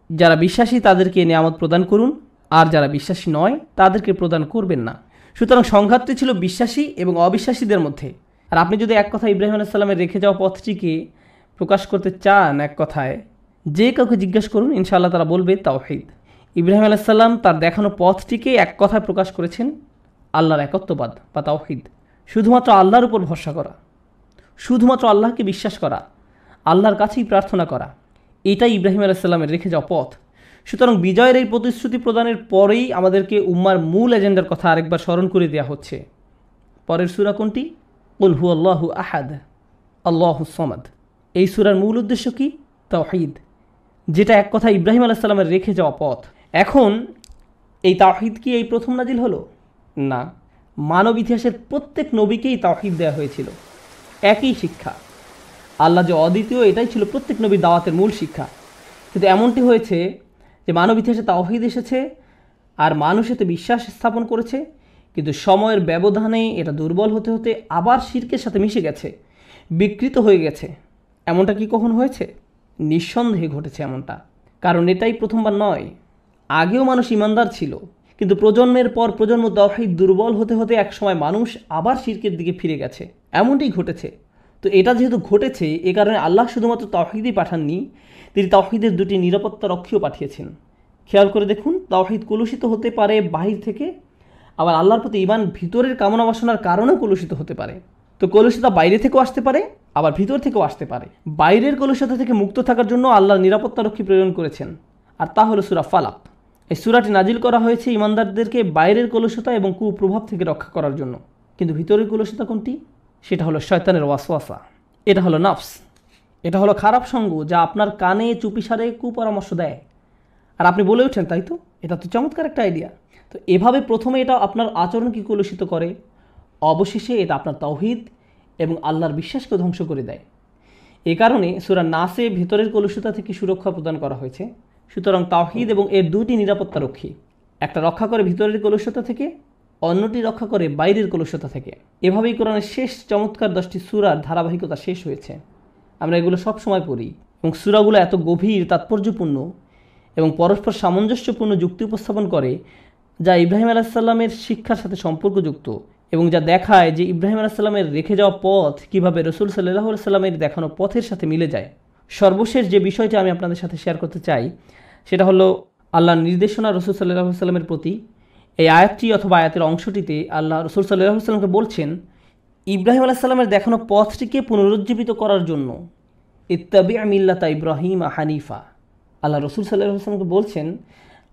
যারা বিশ্বাসী তাদেরকে নিয়ামত প্রদান করুন, আর যারা বিশ্বাসী নয় তাদেরকে প্রদান করবেন না। সুতরাং সংঘাতটি ছিল বিশ্বাসী এবং অবিশ্বাসীদের মধ্যে। আর আপনি যদি এক কথা ইব্রাহিম আলাইহিস সালামের রেখে যাওয়া পথটিকে প্রকাশ করতে চান এক কথায়, যে কাউকে জিজ্ঞেস করুন, ইনশাআল্লাহ তারা বলবে তাওহীদ। ইব্রাহিম আলাইহিস সালাম তার দেখানো পথটিকে এক কথায় প্রকাশ করেছেন, আল্লাহর একত্ববাদ বা তাওহীদ। শুধুমাত্র আল্লাহর উপর ভরসা করা, শুধুমাত্র আল্লাহকে বিশ্বাস করা, আল্লাহর কাছেই প্রার্থনা করা, এটাই ইব্রাহিম আলাইহিস সালামের রেখে যাওয়া পথ। সুতরাং বিজয়ের এই প্রতিশ্রুতি প্রদানের পরেই আমাদেরকে উম্মার মূল এজেন্ডার কথা আরেকবার স্মরণ করে দেওয়া হচ্ছে। পরের সূরা কোনটি? কুল হুয়াল্লাহু আহাদ আল্লাহুস সামাদ। এই সূরার মূল উদ্দেশ্য কি? তাওহীদ, যেটা এক কথা ইব্রাহিম আলাইহিস সালামের রেখে যাওয়া পথ। এখন এই তাওহীদ কি এই প্রথম নাজিল হলো? না, মানব ইতিহাসের প্রত্যেক নবীকেই তাওহীদ দেওয়া হয়েছিল, একই শিক্ষা। আল্লাহ যে অদ্বিতীয়, এটাই ছিল প্রত্যেক নবীর দাওয়াতের মূল শিক্ষা। কিন্তু এমনটি হয়েছে যে মানব ইতিহাসে তাওহীদ এসেছে আর মানুষ এতে বিশ্বাস স্থাপন করেছে, কিন্তু সময়ের ব্যবধানে এটা দুর্বল হতে হতে আবার শিরকের সাথে মিশে গেছে, বিকৃত হয়ে গেছে। এমনটা কি কখন হয়েছে? নিঃসন্দেহে ঘটেছে এমনটা। কারণ এটাই প্রথমবার নয়, আগেও মানুষ ইমানদার ছিল, কিন্তু প্রজন্মের পর প্রজন্ম তাওহীদ দুর্বল হতে হতে একসময় মানুষ আবার শিরকের দিকে ফিরে গেছে। এমনটাই ঘটেছে। তো এটা যেহেতু ঘটেছে, এ কারণে আল্লাহ শুধুমাত্র তাওহীদই পাঠাননি, তিনি তাওহীদের 2টি নিরাপত্তা রক্ষীও পাঠিয়েছেন। খেয়াল করে দেখুন, তাওহীদ কলুষিত হতে পারে বাহির থেকে, আবার আল্লাহর প্রতি ঈমান ভিতরের কামনা বাসনার কারণেও কলুষিত হতে পারে। তো কলুষিতা বাইরে থেকেও আসতে পারে, আবার ভিতর থেকেও আসতে পারে। বাইরের কলুষিতা থেকে মুক্ত থাকার জন্য আল্লাহর নিরাপত্তারক্ষী প্রেরণ করেছেন, আর তা হলো সূরা ফালাক। এই সূরাটি নাজিল করা হয়েছে ঈমানদারদেরকে বাইরের কলুষতা এবং কুপ্রভাব থেকে রক্ষা করার জন্য। কিন্তু ভিতরের কলুষতা কোনটি? সেটা হলো শয়তানের ওয়াসওয়াসা, এটা হলো নফস, এটা হলো খারাপ সঙ্গ যা আপনার কানে চুপিসারে কুপরামর্শ দেয়। আর আপনি বলে ওঠেন, তাই তো, এটা তো চমৎকার একটা আইডিয়া। তো এভাবে প্রথমে এটা আপনার আচরণকে কলুষিত করে, অবশেষে এটা আপনার তাওহীদ এবং আল্লাহর বিশ্বাসকে ধ্বংস করে দেয়। এ কারণে সূরা নাসে ভেতরের কলুষতা থেকে সুরক্ষা প্রদান করা হয়েছে। সুতরাং তাওহীদ এবং এর দুটি নিরাপত্তারক্ষী, একটা রক্ষা করে ভিতরের কলুষতা থেকে, অন্যটি রক্ষা করে বাইরের কলুষতা থেকে। এভাবেই কোরআনের শেষ চমৎকার 10টি সূরার ধারাবাহিকতা শেষ হয়েছে। আমরা এগুলো সব সময় পড়ি এবং সূরাগুলো এত গভীর, তাৎপর্যপূর্ণ এবং পরস্পর সামঞ্জস্যপূর্ণ যুক্তি উপস্থাপন করে, যা ইব্রাহিম আলাইহিস সালামের শিক্ষার সাথে সম্পর্কযুক্ত এবং যা দেখায় যে ইব্রাহিম আলাইহিস সালামের রেখে যাওয়া পথ কীভাবে রাসূল সাল্লাল্লাহু আলাইহি সাল্লামের দেখানো পথের সাথে মিলে যায়। সর্বশেষ যে বিষয়টি আমি আপনাদের সাথে শেয়ার করতে চাই সেটা হলো আল্লাহর নির্দেশনা রাসূল সাল্লাল্লাহু আলাইহি সাল্লামের প্রতি। এই আয়াতটি অথবা আয়াতের অংশটিতে আল্লাহ রাসূল সাল্লাল্লাহু আলাইহি সাল্লামকে বলছেন, ইব্রাহিম আলাইহিস সালামের দেখানো পথটিকে পুনরুজ্জীবিত করার জন্য ইত্তাবি' মিল্লাতা ইব্রাহিম হানিফা। আল্লাহ রাসূল সাল্লাল্লাহু আলাইহি সাল্লামকে বলছেন,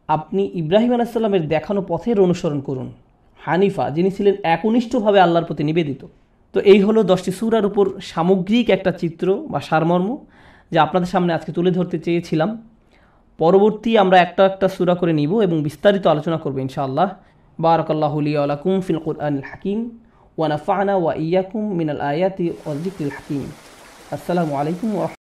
আপনি ইব্রাহিম আলাইহিস সালামের দেখানো পথের অনুসরণ করুন। হানিফা, যিনি ছিলেন একনিষ্ঠভাবে আল্লাহর প্রতি নিবেদিত। তো এই হলো 10টি সূরার উপর সামগ্রিক একটা চিত্র বা সারমর্ম যা আপনাদের সামনে আজকে তুলে ধরতে চেয়েছিলাম। পরবর্তী আমরা একটা একটা সূরা করে নিব এবং বিস্তারিত আলোচনা করব ইনশাআল্লাহ। বারাকাল্লাহু লি ওয়া লাকুম ফিল কুরআনিল হাকিম ওয়া নাফা'না ওয়া ইয়্যাকুম মিনাল আয়াতি ওয়াজ যিকরিল হাকিম। আসসালামু আলাইকুম ওয়া